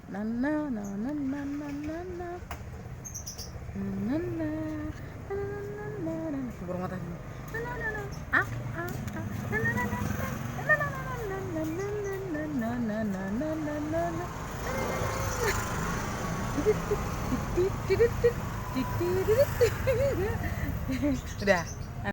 Na na na na na na na na. Na na na. Na na na na na. Burung mata sini. Na na na na. Ah ah ah. Na na na na. Na na na na na na na na na na na na na. Udah.